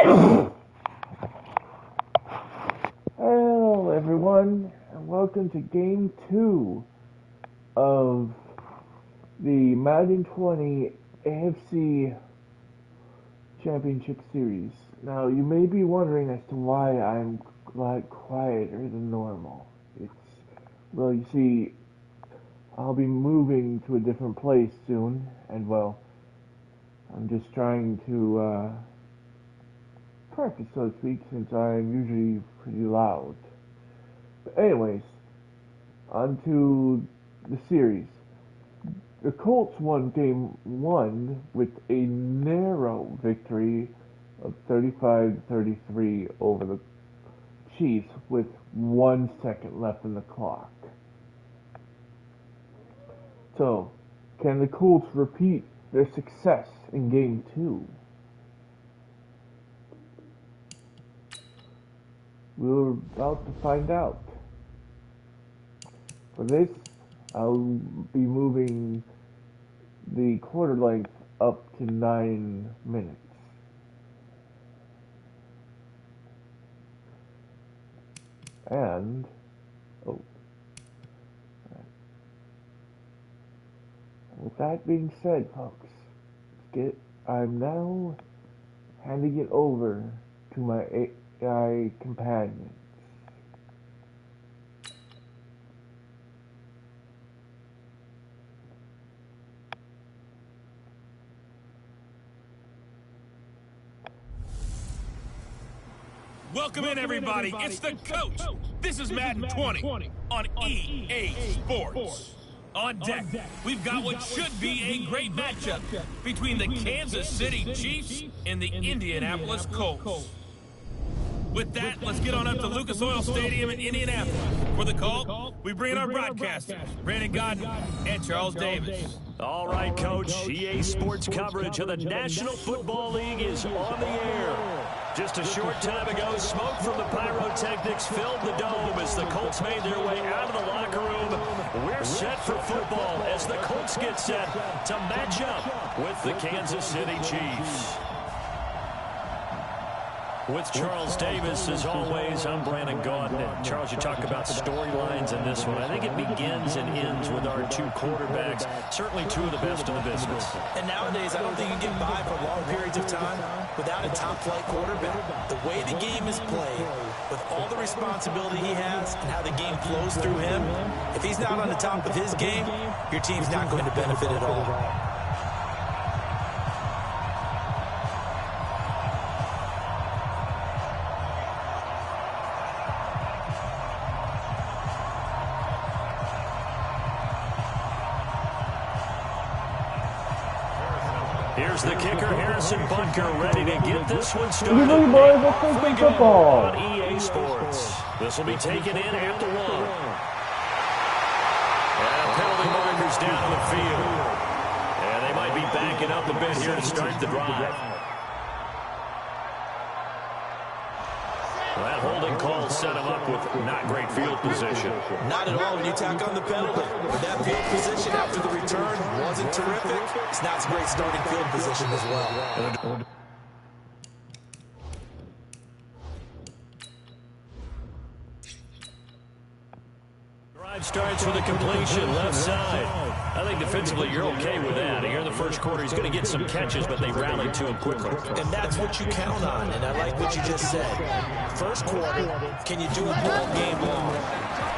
Hello everyone, and welcome to Game 2 of the Madden 20 AFC Championship Series. Now, you may be wondering as to why I'm quieter than normal. Well, you see, I'll be moving to a different place soon, and well, I'm just trying to practice, so to speak, since I'm usually pretty loud. But anyways, on to the series. The Colts won Game 1 with a narrow victory of 35-33 over the Chiefs with 1 second left in the clock. So, can the Colts repeat their success in Game 2? We're about to find out. For this, I'll be moving the quarter length up to 9 minutes. And, with that being said, folks, I'm now handing it over to my AI companions. Welcome in, everybody. It's the coach. This is Madden 20 on EA Sports. On deck, we've got what should be a great matchup between the Kansas City Chiefs and the Indianapolis Colts. With that, let's get on up to Lucas Oil Stadium in Indianapolis. For the call, we bring in our broadcasters, Brandon Godden and Charles Davis. All right, Coach. EA Sports coverage of the National Football League is on the air. Just a short time ago, smoke from the pyrotechnics filled the dome as the Colts made their way out of the locker room. We're set for football as the Colts get set to match up with the Kansas City Chiefs. With Charles Davis, as always, I'm Brandon Godden. And Charles, you talk about storylines in this one. I think it begins and ends with our two quarterbacks, certainly two of the best in the business. And nowadays, I don't think you can get by for long periods of time without a top-flight quarterback. The way the game is played, with all the responsibility he has and how the game flows through him, if he's not on the top of his game, your team's not going to benefit at all. Here's the kicker, Harrison Butker, ready to get this one started. Usually, boys, let's play some football. On EA Sports. This will be taken in at the 1. And penalty markers down on the field. And they might be backing up a bit here to start the drive. That holding call set him up with not great field position. Not at all when you tack on the penalty. But that field position after the return wasn't terrific. It's not a great starting field position as well. Drive starts with a completion left side. I think defensively you're okay with that. Here in the first quarter, he's going to get some catches, but they rallied to him quickly. And that's what you count on, and I like what you just said. First quarter, can you do it all game long?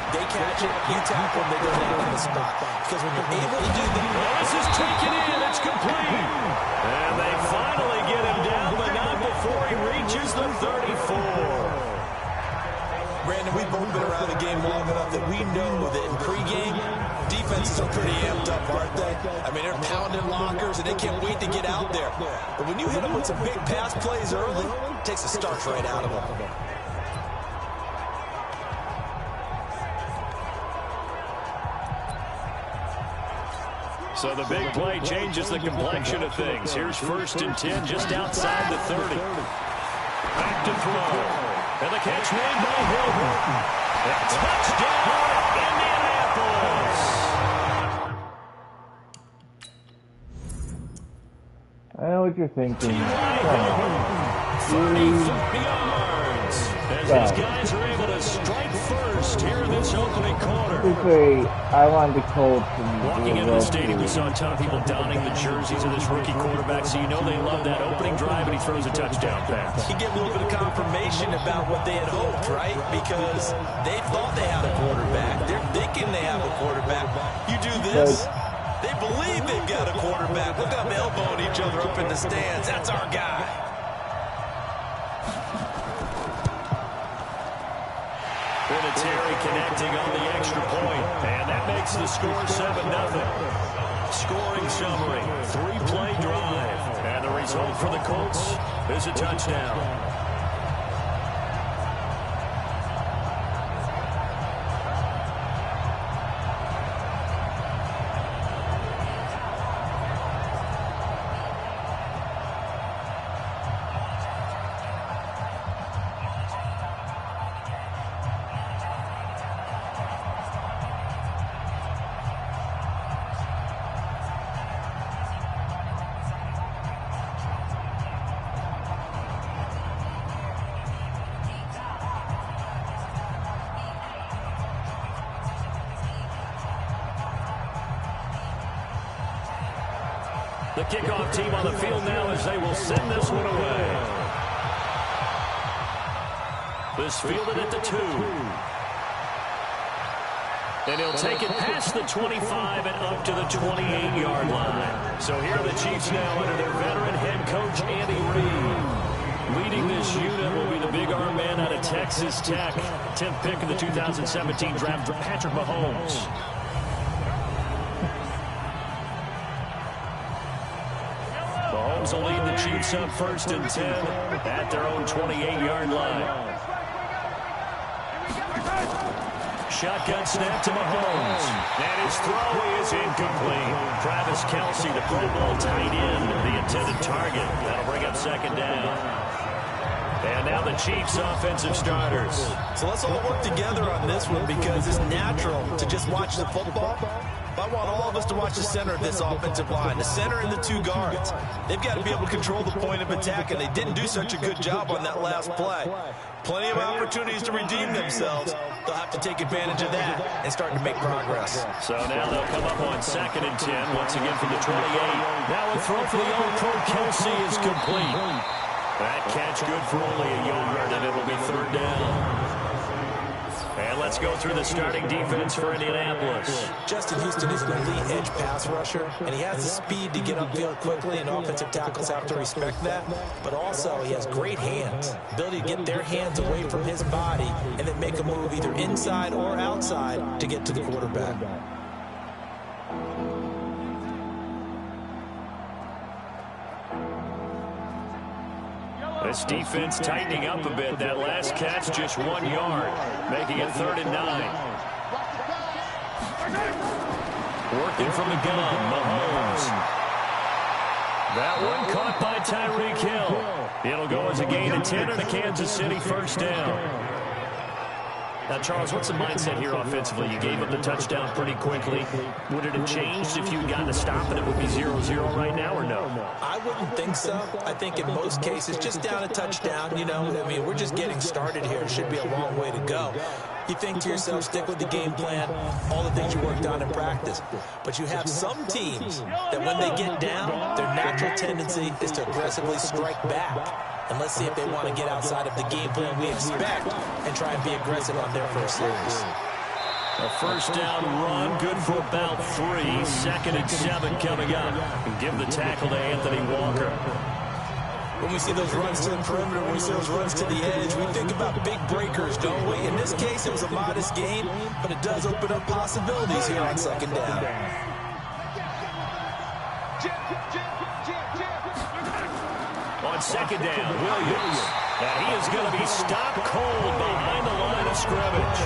They catch it, you tackle them, they go down on the spot. Because when you're able to do that... This is taken in, it's complete. And they finally get him down, but not before he reaches the 34. Brandon, we've both been around the game long enough that we know that in pregame, defenses are pretty amped up, aren't they? I mean, they're pounding lockers, and they can't wait to get out there. But when you hit them with some big pass plays early, it takes the starch right out of them. So the big play changes the complexion of things. Here's 1st and 10 just outside the 30. Back to throw. And the catch made by Hilton. A touchdown, Indianapolis. I know what you're thinking. 34 yards. As these guys are able to strike first here in this opening quarter. I wanted the Colts. Walking into the stadium, we saw a ton of people donning the jerseys of this rookie quarterback, so you know they love that opening drive, and he throws a touchdown pass. You get a little bit of confirmation about what they had hoped, right? Because they thought they had a quarterback. They're thinking they have a quarterback. You do this, they believe they've got a quarterback. Look at them elbowing each other up in the stands. That's our guy. Terry connecting on the extra point, and that makes the score 7-0. Scoring summary, 3-play drive, and the result for the Colts is a touchdown. The kickoff team on the field now as they will send this one away. This fielded at the 2. And he'll take it past the 25 and up to the 28-yard line. So here are the Chiefs now under their veteran head coach, Andy Reid. Leading this unit will be the big arm man out of Texas Tech. 10th pick of the 2017 draft, Patrick Mahomes. Mahomes will lead the Chiefs up 1st and 10 at their own 28-yard line. Shotgun snap to Mahomes. And his throw is incomplete. Travis Kelce, the Pro Bowl tight end, the intended target. That'll bring up 2nd down. And now the Chiefs' offensive starters. So let's all work together on this one because it's natural to just watch the football. I want all of us to watch the center of this offensive line, the center and the 2 guards. They've got to be able to control the point of attack, and they didn't do such a good job on that last play. Plenty of opportunities to redeem themselves. They'll have to take advantage of that and start to make progress. So now they'll come up on 2nd and 10, once again from the 28. Now a throw for the All-Pro Kelce is complete. That catch good for only a yard, and it'll be 3rd down. And let's go through the starting defense for Indianapolis. Justin Houston is an elite edge pass rusher, and he has the speed to get upfield quickly, and offensive tackles have to respect that. But also, he has great hands, ability to get their hands away from his body and then make a move either inside or outside to get to the quarterback. This defense tightening up a bit. That last catch just 1 yard, making it 3rd and 9. Working from the gun, Mahomes. That one caught by Tyreek Hill. It'll go as a gain of 10 and a Kansas City 1st down. Now, Charles, what's the mindset here offensively? You gave up the touchdown pretty quickly. Would it have changed if you had gotten a stop and it would be 0-0 right now, or no? I wouldn't think so. I think in most cases, just down a touchdown, you know, I mean, we're just getting started here. It should be a long way to go. You think to yourself, stick with the game plan, all the things you worked on in practice. But you have some teams that when they get down, their natural tendency is to aggressively strike back. And let's see if they want to get outside of the game plan we expect and try and be aggressive on their first series. A 1st down run, good for about 3. 2nd and 7 coming up. And give the tackle to Anthony Walker. When we see those runs to the perimeter, when we see those runs to the edge, we think about big breakers, don't we? In this case, it was a modest gain, but it does open up possibilities here on 2nd down. On 2nd down, Williams. And he is going to be stopped cold behind the line of scrimmage.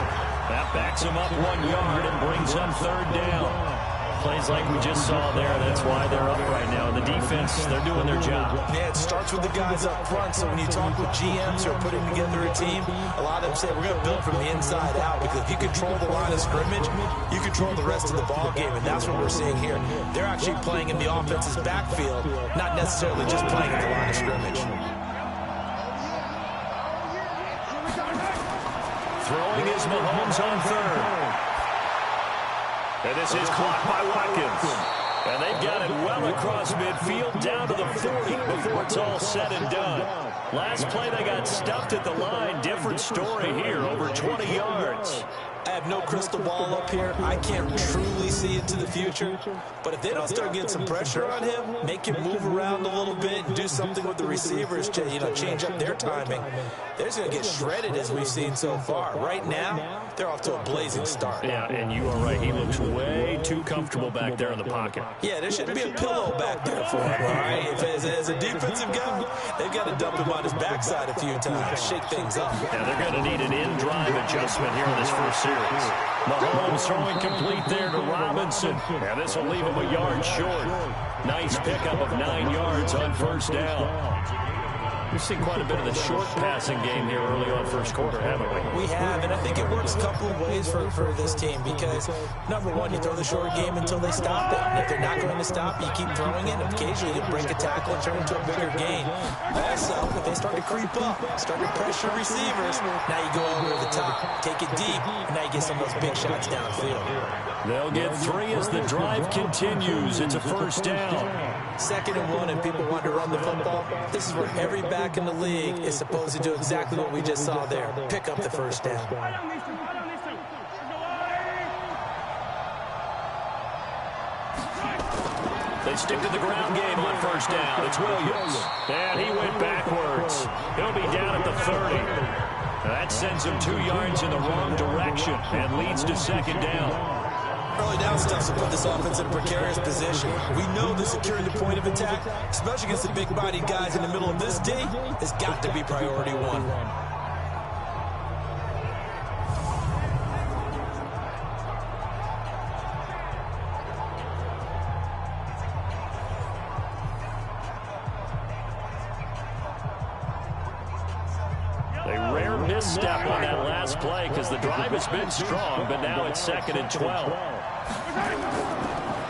That backs him up 1 yard and brings up 3rd down. Plays like we just saw there. That's why they're up right now. The defense, they're doing their job. Yeah, it starts with the guys up front. So when you talk with GMs who are putting together a team, a lot of them say we're going to build from the inside out, because if you control the line of scrimmage, you control the rest of the ball game, and that's what we're seeing here. They're actually playing in the offense's backfield, not necessarily just playing in the line of scrimmage. Throwing is Mahomes on third. And this is caught by Watkins. And they've got it well across midfield down to the 40 before it's all said and done. Last play they got stuffed at the line. Different story here, over 20 yards. I have no crystal ball up here. I can't truly see into the future. But if they don't start getting some pressure on him, make him move around a little bit and do something with the receivers to, change up their timing, they're just going to get shredded as we've seen so far. Right now, they're off to a blazing start. Yeah, and you are right. He looks way too comfortable back there in the pocket. Yeah, there shouldn't be a pillow back there for him, all right? If as a defensive guy, they've got to dump him on his backside a few times, shake things up. Yeah, they're going to need an in-drive adjustment here in this first series. Mahomes throwing complete there to Robinson. And this will leave him a yard short. Nice pickup of 9 yards on first down. We've seen quite a bit of the short passing game here early on first quarter, haven't we? We have, and I think it works a couple of ways for this team because, number one, you throw the short game until they stop it. And if they're not going to stop, you keep throwing it, and occasionally you'll break a tackle and turn it into a bigger gain. Also, if they start to creep up, start to pressure receivers, now you go over the top, take it deep, and now you get some of those big shots downfield. They'll get 3 as the drive continues. It's a first down. 2nd and 1, and people want to run the football. This is where every back in the league is supposed to do exactly what we just saw there. Pick up the first down. They stick to the ground game on first down. It's Williams. And he went backwards. He'll be down at the 30. That sends him 2 yards in the wrong direction and leads to 2nd down. Early down stuff to put this offense in a precarious position. We know that securing the point of attack, especially against the big-bodied guys in the middle of this D, has got to be priority 1. A rare misstep on that last play because the drive has been strong, but now it's 2nd and 12.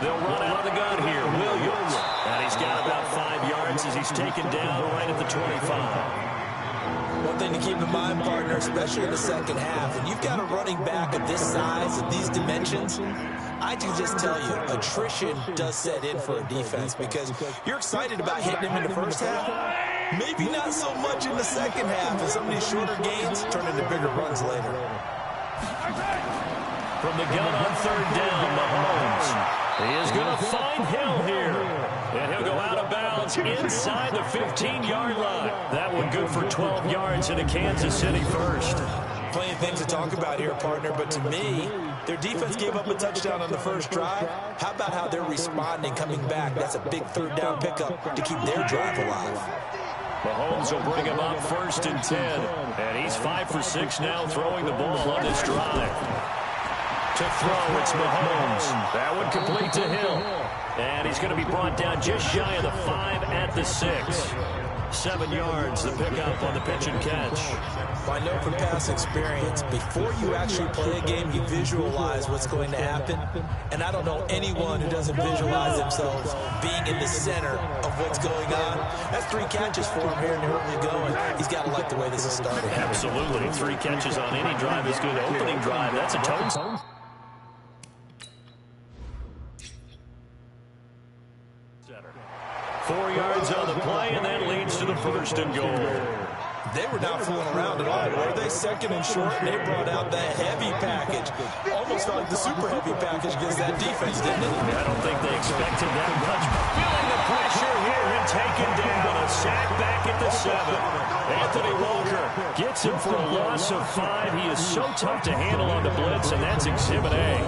They'll run out of the gun here. Williams. And he's got about 5 yards as he's taken down right at the 25. One thing to keep in mind, partner, especially in the second half, when you've got a running back of this size and these dimensions, I can just tell you, attrition does set in for a defense because you're excited about hitting him in the first half. Maybe not so much in the second half, and some of these shorter gains turn into bigger runs later. From the gun on 3rd down, Mahomes. He is going to find Hill here. And he'll go out of bounds inside the 15-yard line. That one good for 12 yards into Kansas City first. Plenty of things to talk about here, partner, but to me, their defense gave up a touchdown on the first drive. How about how they're responding, coming back? That's a big 3rd down pickup to keep their drive alive. Mahomes will bring him up 1st and 10. And he's 5 for 6 now throwing the ball on this drive. To throw, it's Mahomes. That one complete to Hill. And he's going to be brought down just shy of the 5 at the 6. 7 yards, the pickup on the pitch and catch. I know from past experience, before you actually play a game, you visualize what's going to happen. And I don't know anyone who doesn't visualize themselves being in the center of what's going on. That's 3 catches for him here in the early going. He's got to like the way this is starting. Absolutely. 3 catches on any drive is good. Opening drive, that's a touchdown. 4 yards on the play, and that leads to the 1st and goal. They were not fooling around at all, were they? 2nd and short, and they brought out the heavy package. Almost felt like the super heavy package against that defense, didn't it? I don't think they expected that much. Feeling the pressure here and taken down. A sack back at the 7. Anthony Walker gets him for a loss of 5. He is so tough to handle on the blitz, and that's Exhibit A.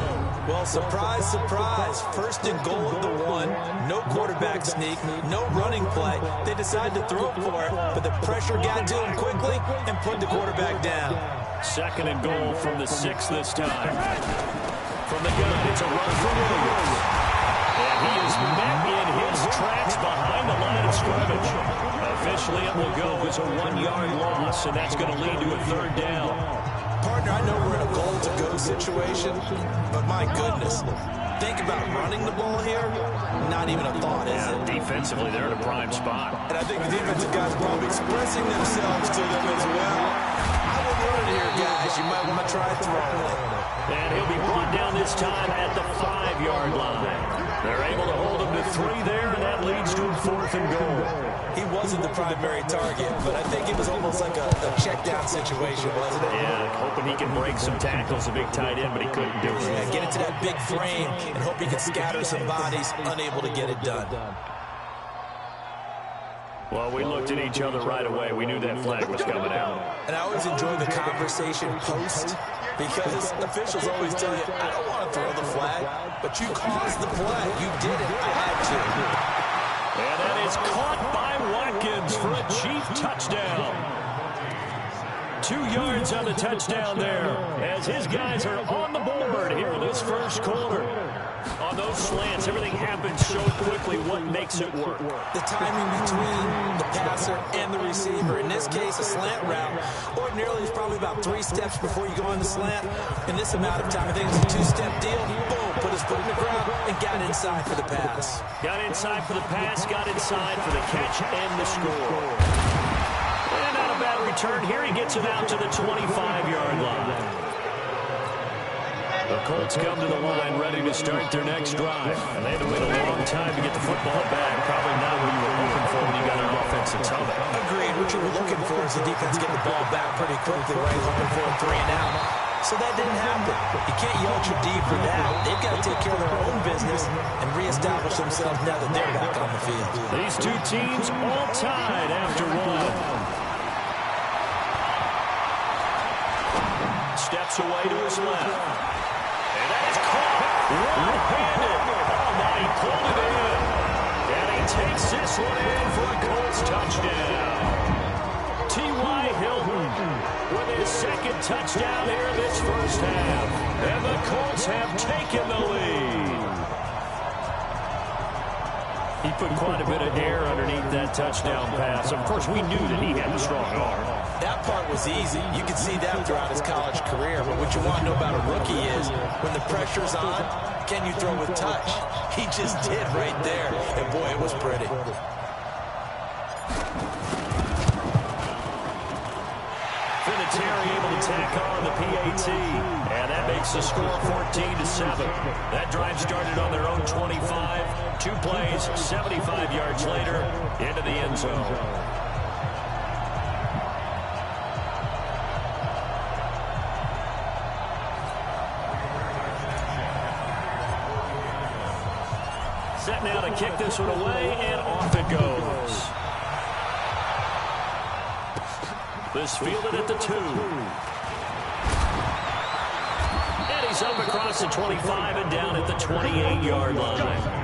Well, surprise, surprise. 1st and goal at the 1. No quarterback sneak, no running play. They decided to throw for it, but the pressure got to him quickly and put the quarterback down. 2nd and goal from the 6 this time. From the gun, it's a run for Williams. And he is met in his tracks behind the line of scrimmage. Officially, it will go as a 1-yard loss, and that's going to lead to a 3rd down. Partner, I know we're in a goal-to-go situation, but my goodness, think about running the ball here. Not even a thought, is it? Defensively, they're in a prime spot. And I think the defensive guys are probably expressing themselves to them as well. I wouldn't running here, guys. You might want to try throwing it. And he'll be brought down this time at the 5-yard line. They're able to hold him to 3 there, and that leads to a 4th and goal. He wasn't the primary target, but I think it was almost like a check-down situation, wasn't it? Yeah, hoping he can break some tackles, a big tight end, but he couldn't do it. Yeah, get into that big frame and hope he can scatter some bodies, unable to get it done. Well, we looked at each other right away. We knew that flag was coming out. And I always enjoy the conversation post because officials always tell you, I don't want to throw the flag, but you caused the play. You did it. I had to. And that is caught by Watkins for a Chief touchdown. 2 yards on the touchdown there as his guys are on the board here in this first quarter. On those slants, everything happens so quickly. What makes it work? The timing between the passer and the receiver. In this case, a slant route. Ordinarily, it's probably about 3 steps before you go on the slant. In this amount of time, I think it's a 2-step deal. Boom, put his foot in the ground and got inside for the pass. Got inside for the pass, got inside for the catch and the score. And not a bad return here. He gets it out to the 25-yard line. The Colts come to the line ready to start their next drive. And they had to wait a long time to get the football back. Probably not what you were looking for when you got an offensive tunnel. Agreed. What you were looking for is the defense get the ball back pretty quickly, right? Looking for a 3 and out. So that didn't happen. You can't yell at your D for that. They've got to take care of their own business and reestablish themselves now that they're back on the field. These two teams all tied after 1. Steps away to his left. And that is caught right-handed. Oh, my, he pulled it in. And he takes this one in for a Colts touchdown. T.Y. Hilton with his 2nd touchdown here this first half. And the Colts have taken the lead. He put quite a bit of air underneath that touchdown pass. Of course, we knew that he had a strong arm. That part was easy. You could see that throughout his college career. But what you want to know about a rookie is when the pressure's on, can you throw with touch? He just did right there. And, boy, it was pretty. Vinatieri able to tack on the PAT. And that makes the score 14-7. That drive started on their own 25. 2 plays, 75 yards later, into the end zone. Set now to kick this one away, and off it goes. This fielded at the 2. And he's up across the 25 and down at the 28-yard line.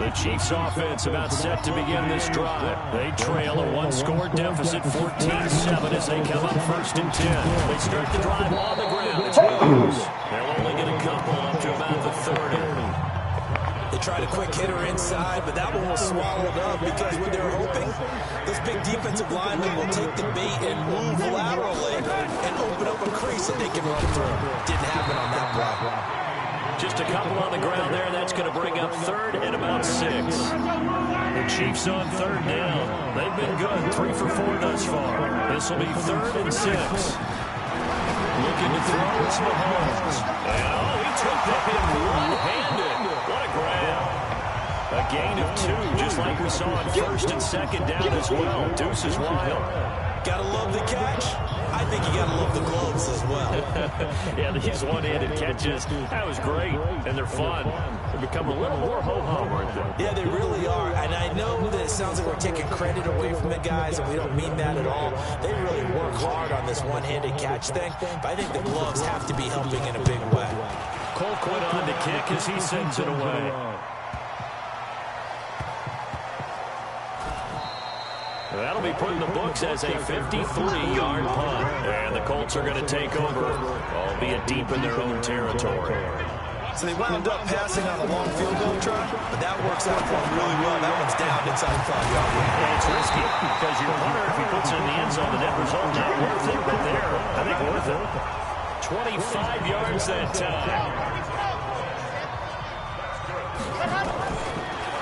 The Chiefs offense about set to begin this drive. They trail a 1-score deficit, 14-7 as they come up 1st and 10. They start the drive on the ground. It's Williams. They'll only get a couple up to about the 30. They tried a quick hitter inside, but that one was swallowed up because what they're hoping, this big defensive lineman will take the bait and move laterally and open up a crease that they can run through. Didn't happen on that play. Just a couple on the ground there. That's going to bring up 3rd and about 6. The Chiefs on 3rd down. They've been good. 3 for 4 thus far. This will be 3rd and 6. Looking to throw. It's Mahomes. And, he took that in one-handed. What a grab. A gain of 2, just like we saw on 1st and 2nd down as well. Deuce is wild. Gotta love the catch. I think you gotta love the gloves as well. Yeah, these one-handed catches, that was great, and they're fun. They become a little more ho-hum, aren't they? Yeah, they really are, and I know that it sounds like we're taking credit away from the guys, and we don't mean that at all. They really work hard on this one-handed catch thing, but I think the gloves have to be helping in a big way. Colquitt on to kick as he sends it away. That'll be put in the books as a 53-yard punt. And the Colts are going to take over, albeit deep in their own territory. So they wound up passing on a long field goal try, but that works out for them really well. That one's down inside the 5-yard line. And it's risky because your punter, if he puts it in the end zone, the net result not worth it, but there, I think worth it. 25 yards that time.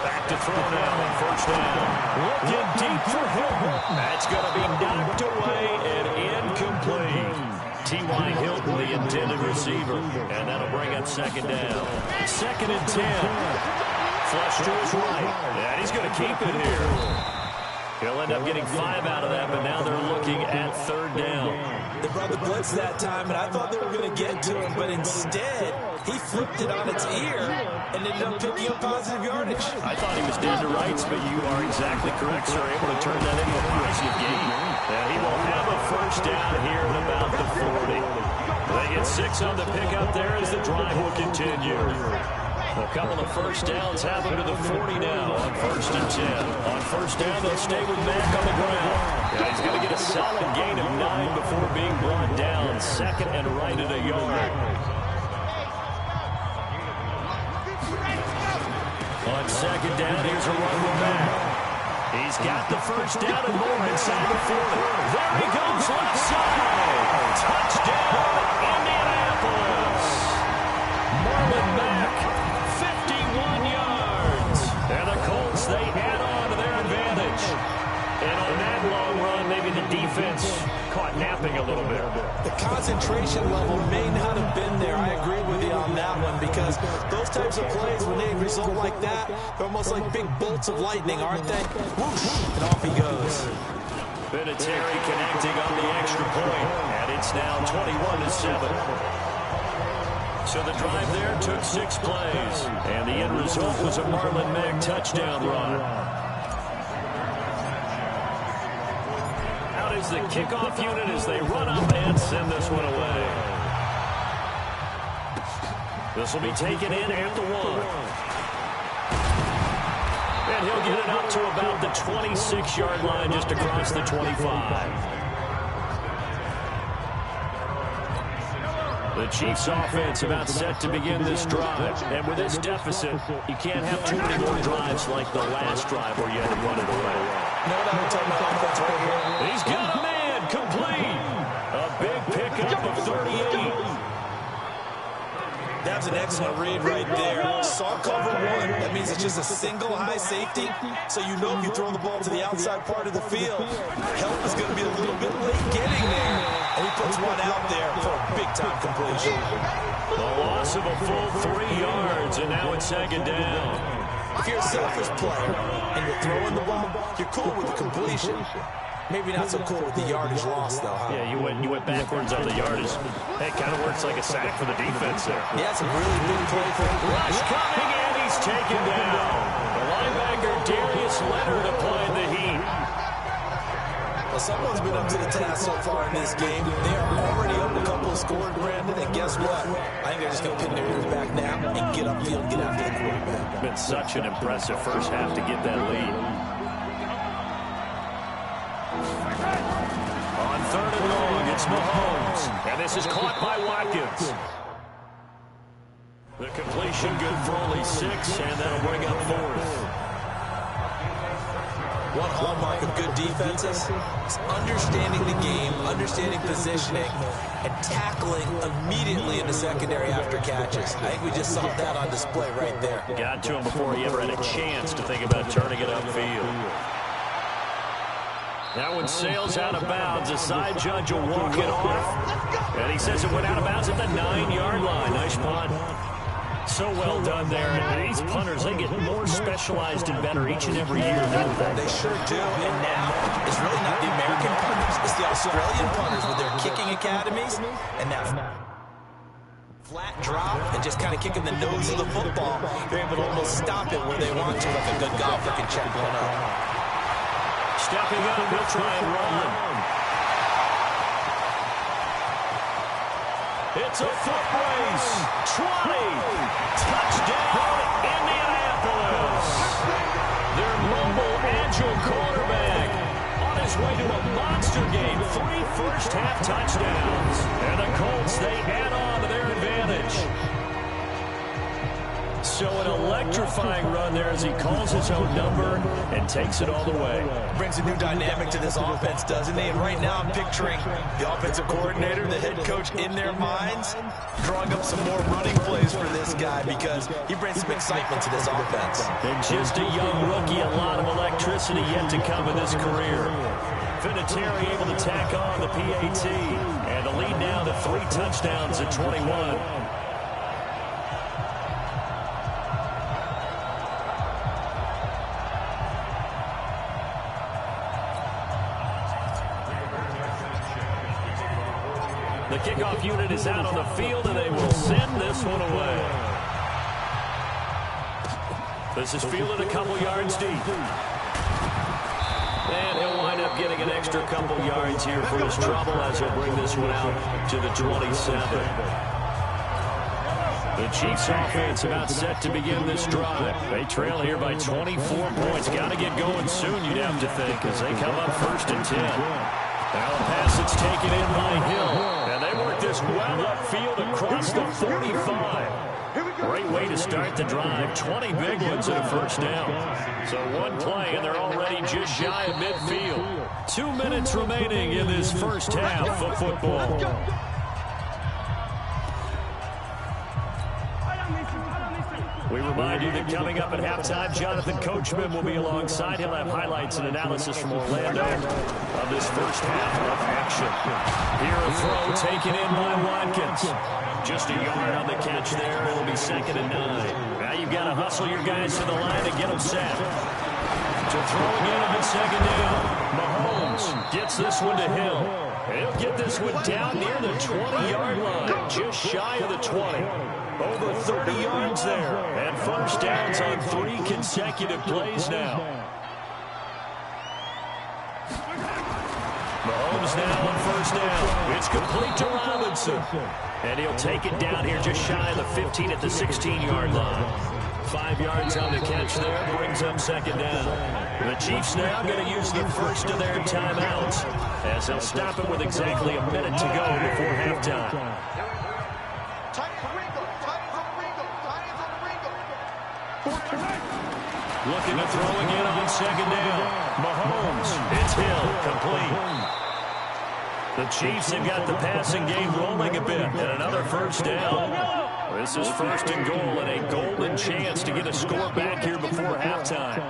Back to throw now on first down. Looking deep for Hilton. That's going to be knocked away and incomplete. T.Y. Hilton, the intended receiver. And that'll bring up second down. 2nd and 10. Flush to his right. And he's going to keep it here. He'll end up getting 5 out of that, but now they're looking at 3rd down. They brought the blitz that time, and I thought they were going to get to him, but instead, he flipped it on its ear and ended up picking up positive yardage. I thought he was dead to rights, but you are exactly correct, sir. Able to turn that into a positive gain. And he will have a first down here at about the 40. They get 6 on the pickup there as the drive will continue. A couple of first downs have him to the 40 now on 1st and 10. On first down, they'll stay with Mack on the ground. Yeah, he's going to get a solid gain of 9 before being brought down. 2nd and right at a yard. On 2nd down, here's a run with Mack. He's got the first down and more inside the 40. There he goes, left side. Touchdown, Indianapolis. Marlon Mack. 51 yards. And the Colts, they add on to their advantage. And on that long run, maybe the defense caught napping a little bit. The concentration level may not have been there. I agree with you on that one because those types of plays, when they result like that, they're almost like big bolts of lightning, aren't they? Whoosh, and off he goes. Vinatieri connecting on the extra point, and it's now 21-7. So the drive there took 6 plays, and the end result was a Marlon Mack touchdown run. Out is the kickoff unit as they run up and send this one away. This will be taken in at the 1. And he'll get it up to about the 26-yard line just across the 25. The Chiefs' offense about set to begin this drive. And with this deficit, you can't have too many more drives like the last drive where you had to run it away. No doubt we're talking about offense right here. He's got a man complete. A big pickup of 38. That's an excellent read right there. Saw cover 1. That means it's just a single high safety. So you know if you throw the ball to the outside part of the field, help is going to be a little bit late getting there. And he puts one out there for a big-time completion. The loss of a full 3 yards, and now it's 2nd down. If you're a selfish player and you're throwing the ball, you're cool with the completion. Maybe not so cool with the yardage loss, though, huh? Yeah, you went backwards on the yardage. Hey, kind of works like a sack for the defense there. Yeah, it's a really big play for him. Rush coming, and he's taken down. The linebacker, Darius Leonard, applied the heat. Well, someone's been up to the task so far in this game. They are already up a couple of scores, Brandon, and guess what? I think they're just going to pin their ears back now and get upfield and get after the quarterback. Been such an impressive first half to get that lead. On 3rd and long, it's Mahomes. And this is caught by Watkins. The completion good for only 6, and that'll bring up 4th. One hallmark of good defenses is understanding the game, understanding positioning, and tackling immediately in the secondary after catches. I think we just saw that on display right there. Got to him before he ever had a chance to think about turning it upfield. That one sails out of bounds. A side judge will walk it off. And he says it went out of bounds at the 9-yard line. Nice punt. So well done there. And these punters, they get more specialized and better each and every year, don't they? They sure do. And now, it's really not the American punters. It's the Australian punters with their kicking academies. And that flat drop and just kind of kicking the nose of the football. They're able to almost stop it where they want to, like a good golfer can check one up. Stepping up, he'll try and run. It's a foot race. 20. Touchdown, Indianapolis. Their mobile, agile quarterback on his way to a monster game. 3 first-half touchdowns. And the Colts, they add on to their advantage. So an electrifying run there as he calls his own number and takes it all the way. Brings a new dynamic to this offense, doesn't he? And right now I'm picturing the offensive coordinator, the head coach in their minds, drawing up some more running plays for this guy because he brings some excitement to this offense. And just a young rookie, a lot of electricity yet to come in his career. Vinatieri able to tack on the PAT. And the lead now to 3 touchdowns at 21. The kickoff unit is out on the field, and they will send this one away. This is fielded a couple yards deep. And he'll wind up getting an extra couple yards here for his trouble as he'll bring this one out to the 27. The Chiefs offense about set to begin this drive. They trail here by 24 points. Got to get going soon, you'd have to think, as they come up 1st and 10. Now a pass that's taken in by Hill. And they work this well upfield across the 45. Great way to start the drive. 20 big ones and a 1st down. So one play, and they're already just shy of midfield. 2 minutes remaining in this first half of football. We remind you that coming up at halftime, Jonathan Coachman will be alongside. He'll have highlights and analysis from Orlando of this first half of action. Here a throw taken in by Watkins. Just a yard on the catch there. It'll be 2nd and 9. Now you've got to hustle your guys to the line to get them set. To throw again on 2nd down. Mahomes gets this one to Hill. He'll get this one down near the 20-yard line. Just shy of the 20. Over 30 yards there. And 1st downs on 3 consecutive plays now. Mahomes now on 1st down. It's complete to Robinson. And he'll take it down here just shy of the 15 at the 16-yard line. 5 yards on the catch there. Brings up 2nd down. The Chiefs now going to use the first of their timeouts as they'll stop it with exactly a minute to go before halftime. Looking to throw again on 2nd down. Mahomes, it's Hill, complete. The Chiefs have got the passing game rolling a bit, and another 1st down. This is 1st and goal, and a golden chance to get a score back here before halftime.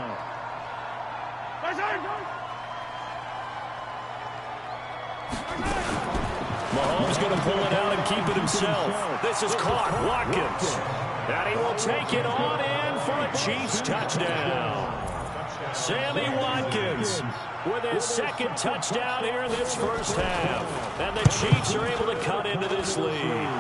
Mahomes going to pull it out and keep it himself. This is caught. Watkins. And he will take it on in for a Chiefs touchdown. Sammy Watkins with his 2nd touchdown here in this first half. And the Chiefs are able to cut into this lead.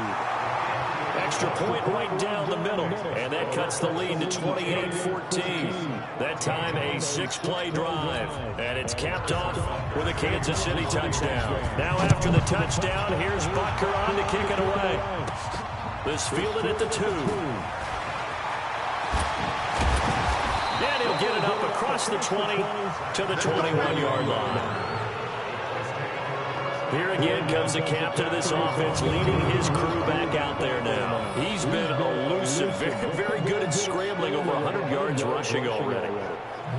Extra point right down the middle. And that cuts the lead to 28-14. That time a 6-play drive. And it's capped off with a Kansas City touchdown. Now after the touchdown, here's Butker on to kick it away. This fielded at the 2. And he'll get it up across the 20 to the 21-yard line. Here again comes the captain of this offense, leading his crew back out there now. He's been elusive, very, very good at scrambling, over 100 yards rushing already.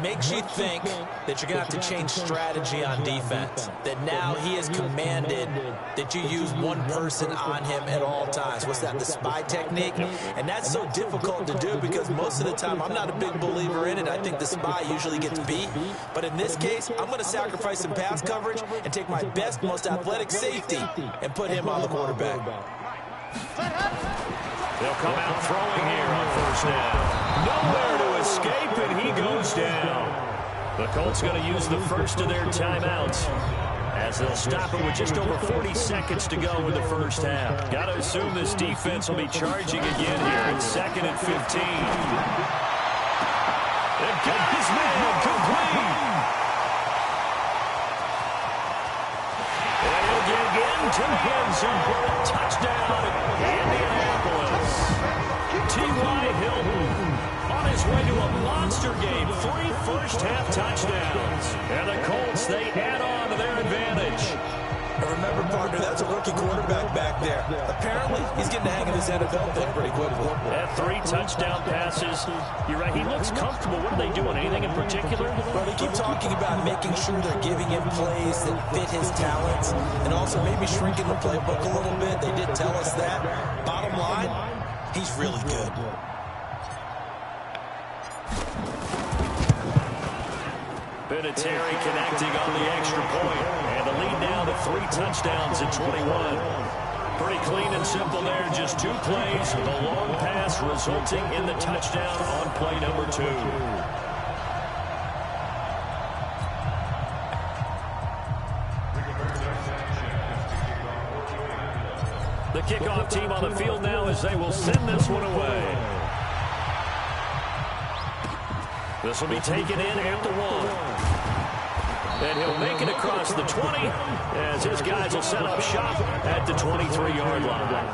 Makes you think that you're going to have to change strategy on defense. That now he has commanded that you use one person on him at all times. What's that, the spy technique? And that's so difficult to do because most of the time I'm not a big believer in it. I think the spy usually gets beat. But in this case, I'm going to sacrifice some pass coverage and take my best, most athletic safety and put him on the quarterback. They'll come out throwing here on 1st down. Nowhere to escape, and he goes down. The Colts going to use the first of their timeouts as they'll stop it with just over 40 seconds to go in the first half. Got to assume this defense will be charging again here. It's 2nd and 15. They've got his man complete. And he'll get into the end zone for a touchdown, Indianapolis. T.Y. Hilton on his way to a monster game. 3 first-half touchdowns. And the Colts, they add on to their advantage. And remember, partner, that's a rookie quarterback back there. Apparently, he's getting the hang of this NFL thing pretty quickly. At 3 touchdown passes. You're right, he looks comfortable. What are they doing? Anything in particular? Well, they keep talking about making sure they're giving him plays that fit his talents and also maybe shrinking the playbook a little bit. They did tell us that. Bottom line, he's really good. Vinatieri connecting on the extra point. And the lead now to 3 touchdowns at 21. Pretty clean and simple there. Just 2 plays. The long pass resulting in the touchdown on play number 2. The kickoff team on the field now as they will send this one away. This will be taken in at the 1. And he'll make it across the 20 as his guys will set up shop at the 23-yard line.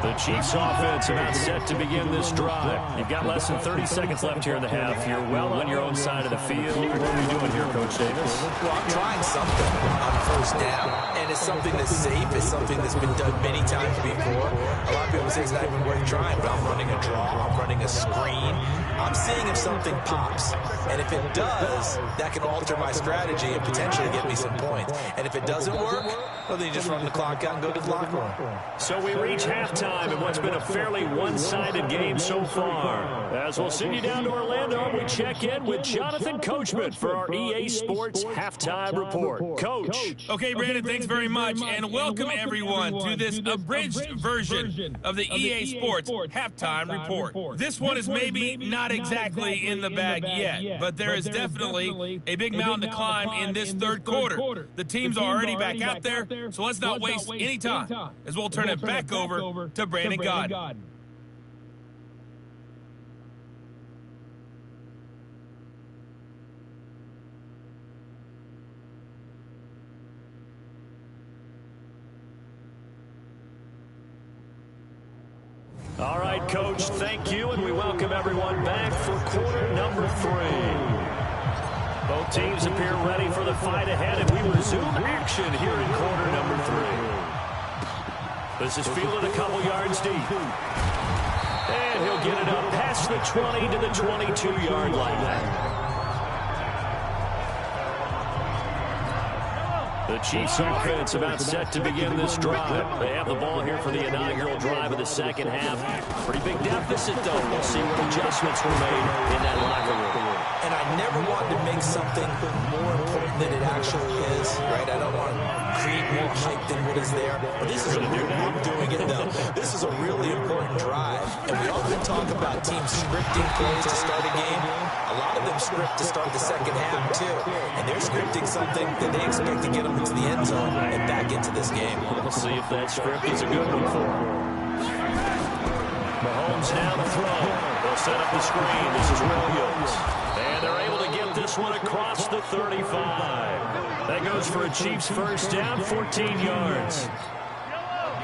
The Chiefs offense about set to begin this drive. You've got less than 30 seconds left here in the half. You're well on your own side of the field. What are you doing here, Coach Davis? Well, I'm trying something on first down. And it's something that's safe. It's something that's been done many times before. A lot of people say it's not even worth trying, but I'm running a draw. I'm running a screen. I'm seeing if something pops. And if it does, that can alter my strategy and potentially get me some points. And if it doesn't work, well, then you just run the clock out and go to the locker room. So we reach halftime in what's been a fairly one-sided game so far. As we'll send you down to Orlando, we check in with Jonathan Coachman for our EA Sports Halftime Report. Coach. Okay, Brandon, thanks very much, and welcome everyone to this abridged version of the EA Sports Halftime Report. This one is maybe not exactly in the bag yet, but there is definitely a big mountain to climb in this third quarter. The teams are already back out there, so let's not waste any time as we'll turn it back over to Brandon God. All right, Coach, thank you, and we welcome everyone back for quarter number 3. Both teams appear ready for the fight ahead, and we resume action here in quarter number 3. This is fielded a couple yards deep. And he'll get it up past the 20 to the 22-yard line. The Chiefs offense about set to begin this drive. They have the ball here for the inaugural drive of the second half. Pretty big deficit, though. We'll see what adjustments were made in that locker room. And I never want to make something more important than it actually is, right? I don't want to create more hype than what is there. But this is I'm doing it, though. This is a really important drive. And we often talk about teams scripting plays to start a game. A lot of them script to start the second half, too. And they're scripting something that they expect to get them into the end zone and back into this game. We'll see if that script is a good one for them. Mahomes now to throw. They'll set up the screen. This is Williams. And they're able to get this one across the 35. That goes for a Chiefs first down, 14 yards.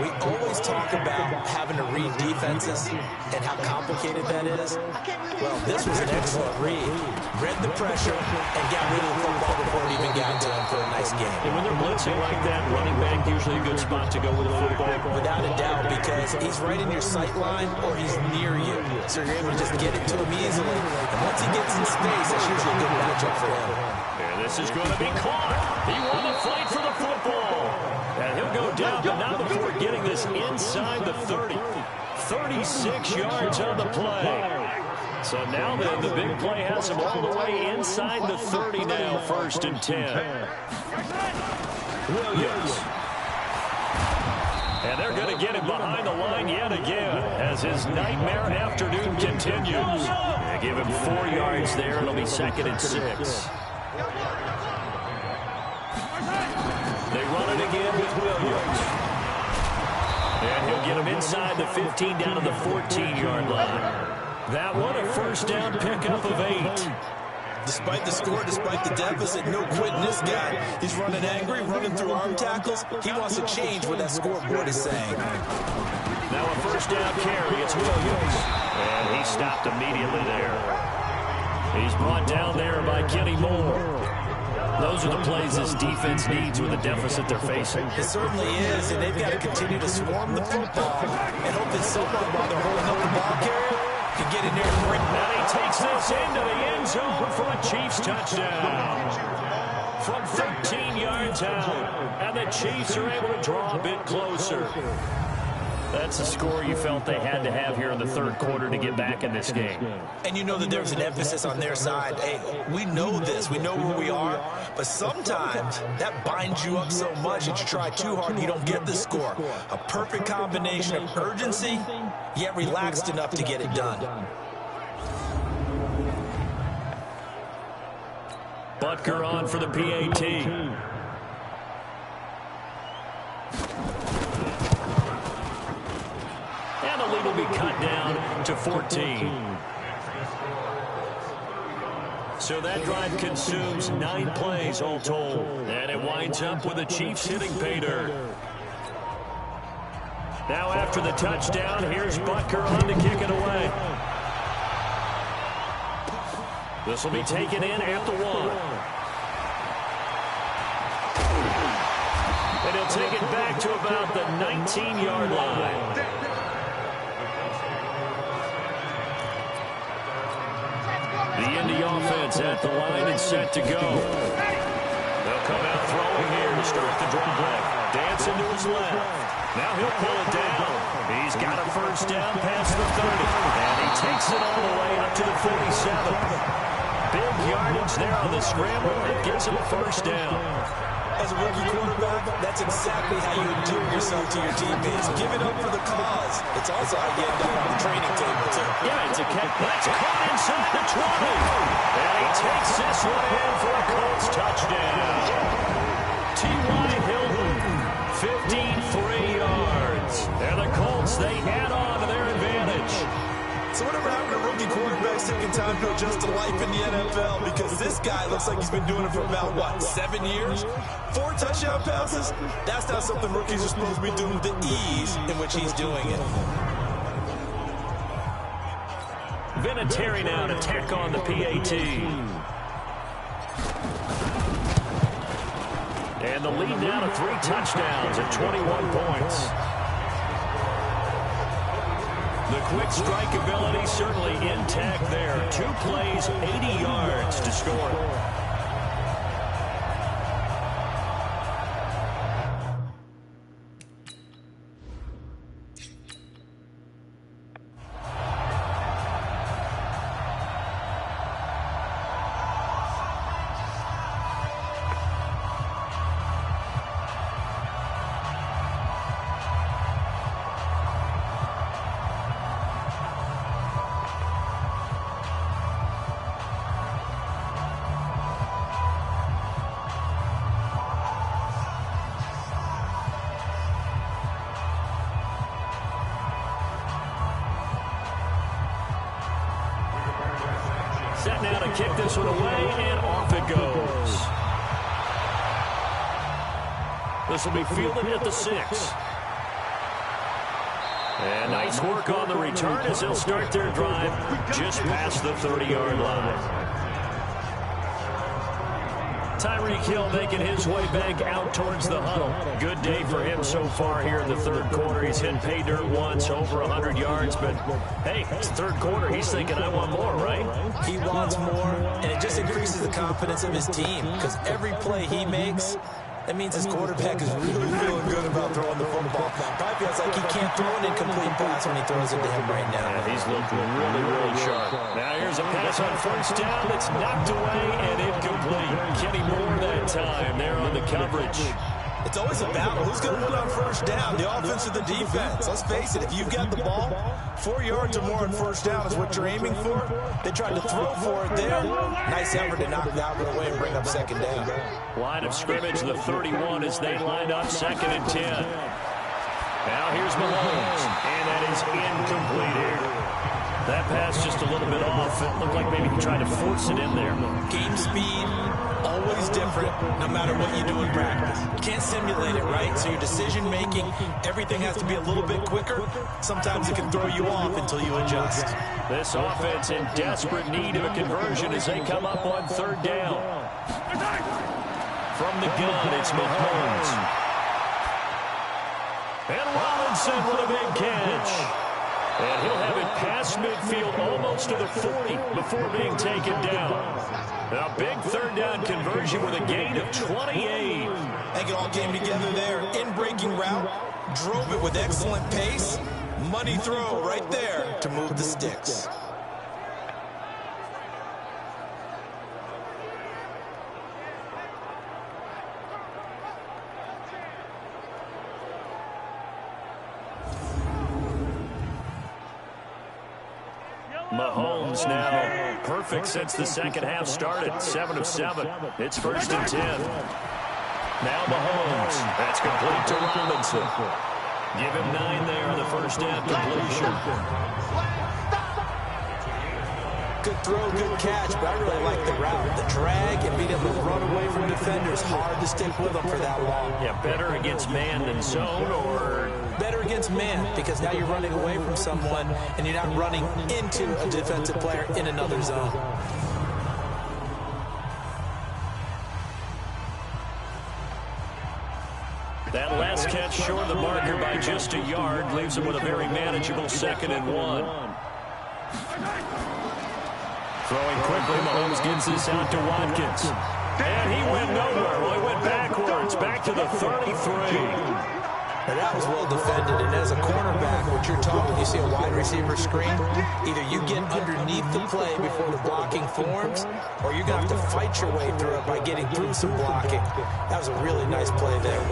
We always talk about having to read defenses and how complicated that is. Well, this was an excellent read. Read the pressure and got rid of the football before it even got to him for a nice game. And when they're blitzing like that, running back usually a good spot to go with the football. Without a doubt, because he's right in your sight line or he's near you. So you're able to just get it to him easily. And once he gets in space, that's usually a good matchup for him. And this is going to be caught. He won the fight for the football. And he'll go down, but not before getting this inside the 30. 36 yards on the play. So now then, the big play has him all the way inside the 30 now, 1st and 10. Williams. And they're going to get him behind the line yet again as his nightmare afternoon continues. They give him 4 yards there. It'll be 2nd and 6. They run it again with Williams. And he'll get him inside the 15 down to the 14-yard line. That one a first down pickup of 8. Despite the score, despite the deficit, no quitting this guy. He's running angry, running through arm tackles. He wants to change what that scoreboard is saying. Now a first down carry. It's Williams. And he stopped immediately there. He's brought down there by Kenny Moore. Those are the plays this defense needs with the deficit they're facing. It certainly is, and they've got to continue to swarm the football and hope that someone, while they're holding up the ball carrier, can get in there and bring. And he takes this into the end zone for a Chiefs touchdown. From 13 yards out, and the Chiefs are able to draw a bit closer. That's the score you felt they had to have here in the third quarter to get back in this game. And you know that there's an emphasis on their side. Hey, we know this. We know where we are. But sometimes that binds you up so much that you try too hard and you don't get the score. A perfect combination of urgency, yet relaxed enough to get it done. Butker on for the PAT. And the lead will be cut down to 14. So that drive consumes 9 plays all told. And it winds up with the Chiefs hitting pay dirt. Now after the touchdown, here's Butker on to kick it away. This will be taken in at the 1. And he'll take it back to about the 19-yard line. The Indy offense at the line and set to go. They'll come out throwing here to start the drive. Dancing to his left. Now he'll pull it down. He's got a first down past the 30. And he takes it all the way up to the 47. Big yardage there on the scramble. It gives him a first down. As a rookie quarterback, that's exactly how you endear yourself to your teammates. Give it up for the cause. It's also how you end up on the training table, too. Yeah, it's a catch. That's caught inside the 20. And he takes this one in for a Colts touchdown. T.Y. Hilton, 53 yards. And the Colts, they add on to their advantage. So whatever happened to rookie quarterbacks taking time to adjust to life in the NFL? Because this guy looks like he's been doing it for about, what, 7 years? 4 touchdown passes? That's not something rookies are supposed to be doing with the ease in which he's doing it. Vinatieri now to tack on the PAT. And the lead now to 3 touchdowns at 21 points. The quick strike ability certainly intact there. 2 plays, 80 yards to score. Set now to kick this one away, and off it goes. This will be fielded at the 6. And nice work on the return as they'll start their drive just past the 30-yard line. Tyreek Hill making his way back out towards the huddle. Good day for him so far here in the third quarter. He's hit pay dirt once, over 100 yards. But, hey, it's third quarter. He's thinking, I want more, right? He wants more, and it just increases the confidence of his team because every play he makes, that means his quarterback is really feeling good about throwing the football. Probably feels like he can't throw an incomplete pass when he throws it to him right now. Yeah, he's looked really, really sharp. Now here's a pass on first down that's knocked away and incomplete. Kenny Moore that time there on the coverage. It's always a battle. Who's going to win on first down, the offense or the defense? Let's face it, if you've got the ball, 4 yards or more on first down is what you're aiming for. They tried to throw for it there. Nice effort to knock that one away and bring up second down. Line of scrimmage, the 31 as they line up 2nd and 10. Now here's Mahomes, and that is incomplete here. That pass just a little bit off. It looked like maybe he tried to force it in there. Game speed, always different, no matter what you do in practice. You can't simulate it, right? So your decision-making, everything has to be a little bit quicker. Sometimes it can throw you off until you adjust. This offense in desperate need of a conversion as they come up on third down. From the gun, it's Mahomes. And Robinson with a big catch. And he'll have it past midfield almost to the 40 before being taken down. A big third down conversion with a gain of 28. I think it all came together there. In-breaking route, drove it with excellent pace. Money throw right there to move the sticks. Mahomes now perfect since the second half started. 7 of 7. It's 1st and 10. Now Mahomes. That's complete to Robinson. Give him 9 there on the first down completion. Good throw, good catch, but I really like the route. The drag and being able to run away from defenders. Hard to stick with them for that long. Yeah, better against man than zone, or better against man, because now you're running away from someone and you're not running into a defensive player in another zone. That last catch short of the marker by just a yard leaves him with a very manageable 2nd and 1. Throwing quickly, Mahomes gets this out to Watkins. And he went nowhere. Well, he went backwards, back to the 33. Now that was well defended, and as a cornerback, what you're taught when you see a wide receiver screen, either you get underneath the play before the blocking forms, or you're going to have to fight your way through it by getting through some blocking. That was a really nice play there.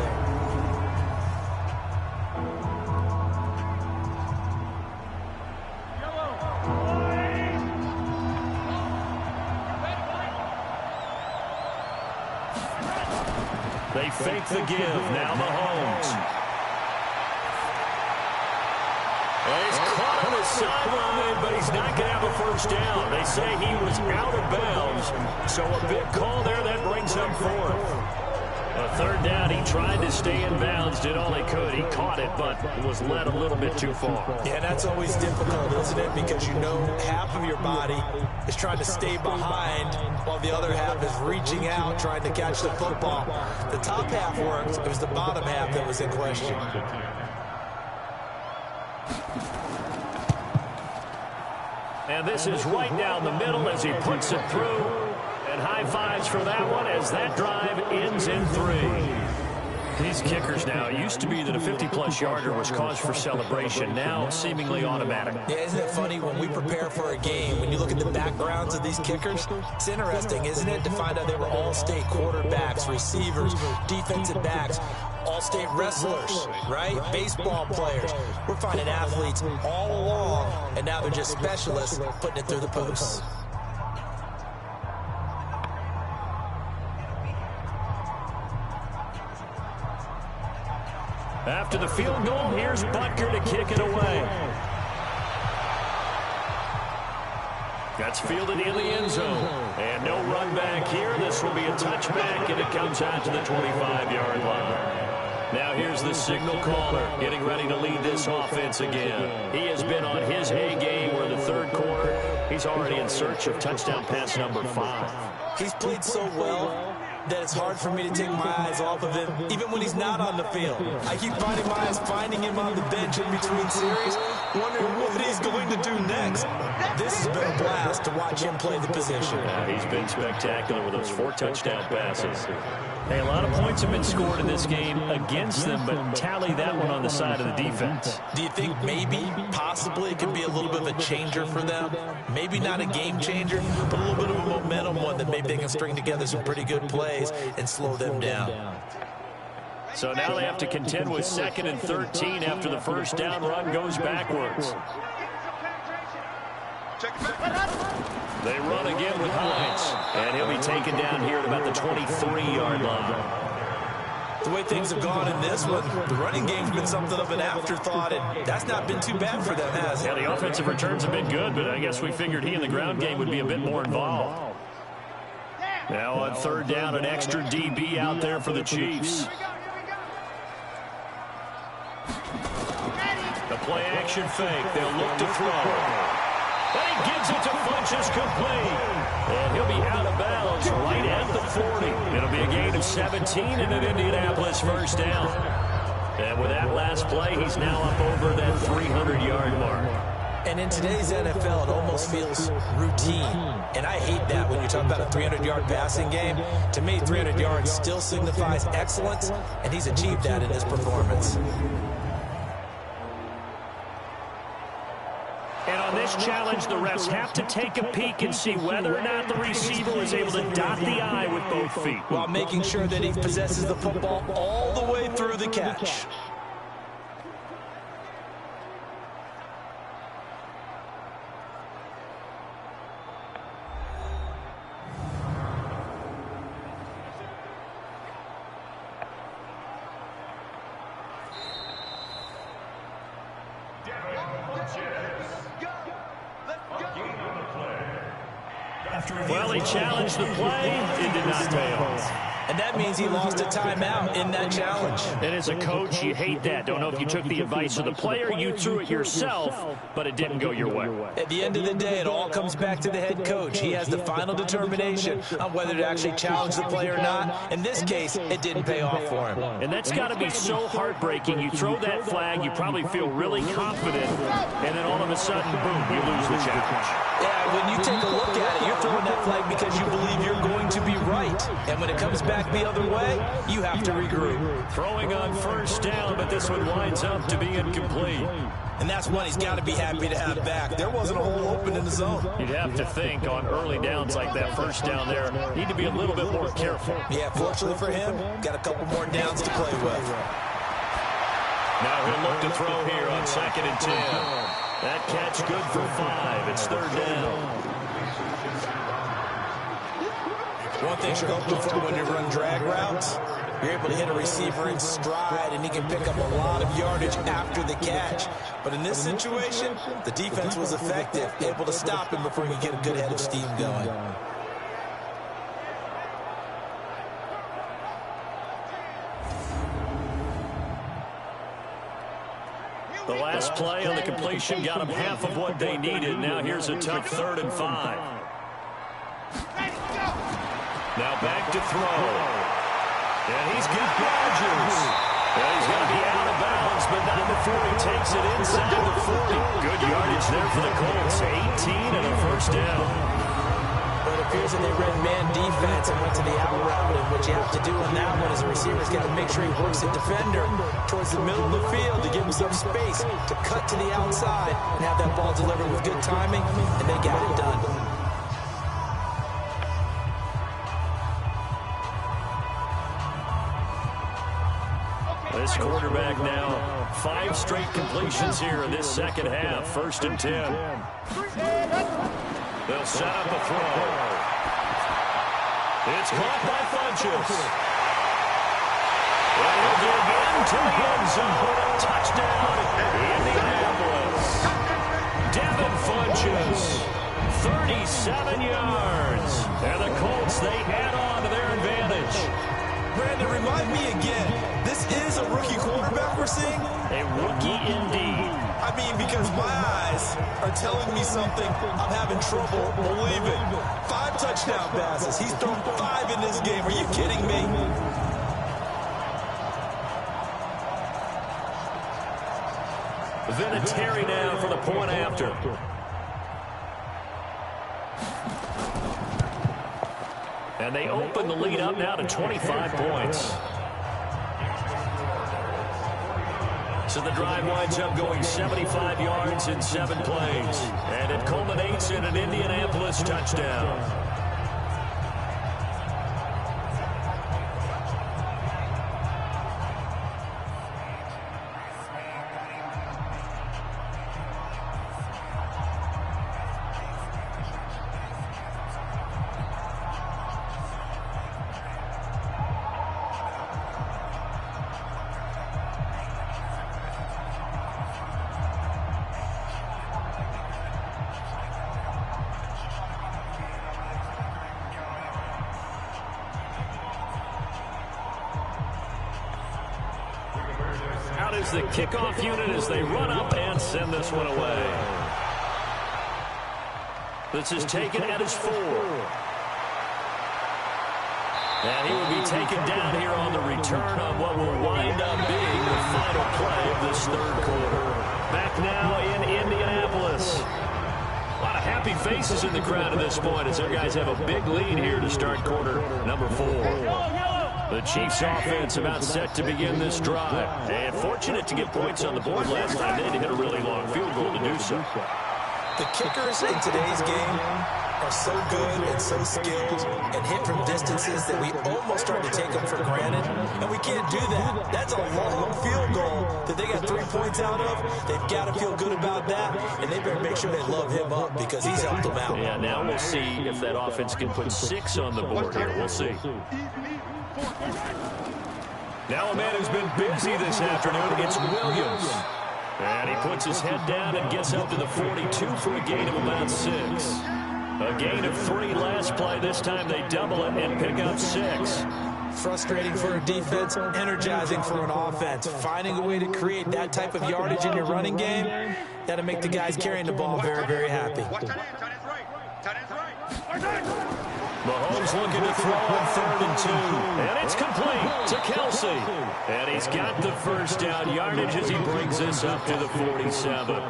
They fake the give. Now Mahomes. Well, he's caught on the sideline, but he's not going to have a first down. They say he was out of bounds. So a big call there that brings him 4th. A 3rd down, he tried to stay in bounds, did all he could. He caught it, but was led a little bit too far. Yeah, that's always difficult, isn't it? Because you know half of your body is trying to stay behind while the other half is reaching out, trying to catch the football. The top half worked. It was the bottom half that was in question. And this is right down the middle as he puts it through. And high fives for that one as that drive ends in 3. These kickers now, it used to be that a 50-plus yarder was cause for celebration. Now seemingly automatic. Yeah, isn't it funny when we prepare for a game, when you look at the backgrounds of these kickers, it's interesting, isn't it, to find out they were all-state quarterbacks, receivers, defensive backs, all-state wrestlers, right? Baseball players. We're finding athletes all along, and now they're just specialists putting it through the posts. After the field goal, here's Butker to kick it away. That's fielded in the end zone. And no run back here. This will be a touchback, and it comes out to the 25-yard line. Now here's the signal caller getting ready to lead this offense again. He has been on his A game where the 3rd quarter, he's already in search of touchdown pass number 5. He's played so well that it's hard for me to take my eyes off of him, even when he's not on the field. I keep finding my eyes finding him on the bench in between series, wondering what he's going to do next. This has been a blast to watch him play the position. He's been spectacular with those 4 touchdown passes. Hey, a lot of points have been scored in this game against them, but tally that one on the side of the defense. Do you think maybe, possibly, it could be a little bit of a changer for them? Maybe not a game changer, but a little bit of a momentum one that maybe they can string together some pretty good plays and slow them down. So now they have to contend with 2nd and 13 after the first down run goes backwards. They run again with Hines, and he'll be taken down here at about the 23-yard line. The way things have gone in this one, the running game's been something of an afterthought, and that's not been too bad for them, has it? Yeah, the offensive returns have been good, but I guess we figured he in the ground game would be a bit more involved. Now on 3rd down, an extra DB out there for the Chiefs. The play-action fake. They'll look to throw. And he gives it to Funchess complete. And he'll be out of bounds right at the 40. It'll be a gain of 17 and an Indianapolis first down. And with that last play, he's now up over that 300-yard mark. And in today's NFL, it almost feels routine. And I hate that when you talk about a 300-yard passing game. To me, 300 yards still signifies excellence, and he's achieved that in this performance. And on this challenge, the refs have to take a peek and see whether or not the receiver was able to dot the I with both feet, while making sure that he possesses the football all the way through the catch. Well, he challenged the play. It did not pay off. And that means he lost a timeout in that challenge. And as a coach, you hate that. Don't know if you took the advice of the player, you threw it yourself, but it didn't go your way. At the end of the day, it all comes back to the head coach. He has the final determination on whether to actually challenge the play or not. In this case, it didn't pay off for him. And that's got to be so heartbreaking. You throw that flag, you probably feel really confident, and then all of a sudden, boom, you lose the challenge. Yeah, when you take a look at it, you're throwing that flag because you believe you're going to be right. And when it comes back the other way, you have to regroup. Throwing on first down, but this one winds up to be incomplete. And that's one he's got to be happy to have back. There wasn't a hole open in the zone. You'd have to think on early downs like that first down there, need to be a little bit more careful. Yeah, fortunately for him, got a couple more downs to play with. Now he'll look to throw here on 2nd and 10. That catch good for 5. It's 3rd down. One thing you're hoping for when you run drag routes, you're able to hit a receiver in stride, and he can pick up a lot of yardage after the catch. But in this situation, the defense was effective, able to stop him before he could get a good head of steam going. The last play on the completion got them half of what they needed. Now here's a tough 3rd and 5. Now back to throw. And he's got Rodgers. Well, he's going to be out of bounds, but not before he takes it inside the 40. Good yardage there for the Colts. 18 and a first down. But it appears that they read man defense and went to the out route. And what you have to do on that one is the receiver's got to make sure he works the defender towards the middle of the field to give him some space to cut to the outside and have that ball delivered with good timing, and they got it done. This quarterback now, 5 straight completions here in this second half. 1st and 10. They'll set up a throw. It's caught by Funchess. Well, he'll dig into the end zone. Touchdown, Indianapolis. Devin Funchess, 37 yards. And the Colts, they add on to their advantage. Brandon, remind me again, this is a rookie quarterback we're seeing? A rookie indeed. I mean, because my eyes are telling me something I'm having trouble believing. 5 touchdown passes. He's thrown 5 in this game. Are you kidding me? Vinatieri now for the point after. And they open the lead up now to 25 points. So the drive winds up going 75 yards in 7 plays. And it culminates in an Indianapolis touchdown. Out is the kickoff unit as they run up and send this one away. This is taken at his 4. And he will be taken down here on the return on what will wind up being the final play of this third quarter. Back now in Indianapolis. A lot of happy faces in the crowd at this point as their guys have a big lead here to start quarter number 4. The Chiefs offense about set to begin this drive. And fortunate to get points on the board last time. They had to hit a really long field goal to do so. The kickers in today's game are so good and so skilled and hit from distances that we almost start to take them for granted. And we can't do that. That's a long field goal that they got 3 points out of. They've got to feel good about that. And they better make sure they love him up because he's helped them out. Yeah, now we'll see if that offense can put 6 on the board here. We'll see. Now a man who's been busy this afternoon, it's Williams. And he puts his head down and gets up to the 42 for a gain of about 6. A gain of 3 last play. This time they double it and pick up 6. Frustrating for a defense, energizing for an offense. Finding a way to create that type of yardage in your running game, got to make the guys carrying the ball very, very happy. Mahomes looking to throw on 3rd and 2. And it's complete to Kelsey. And he's got the first down yardage as he brings this up to the 47.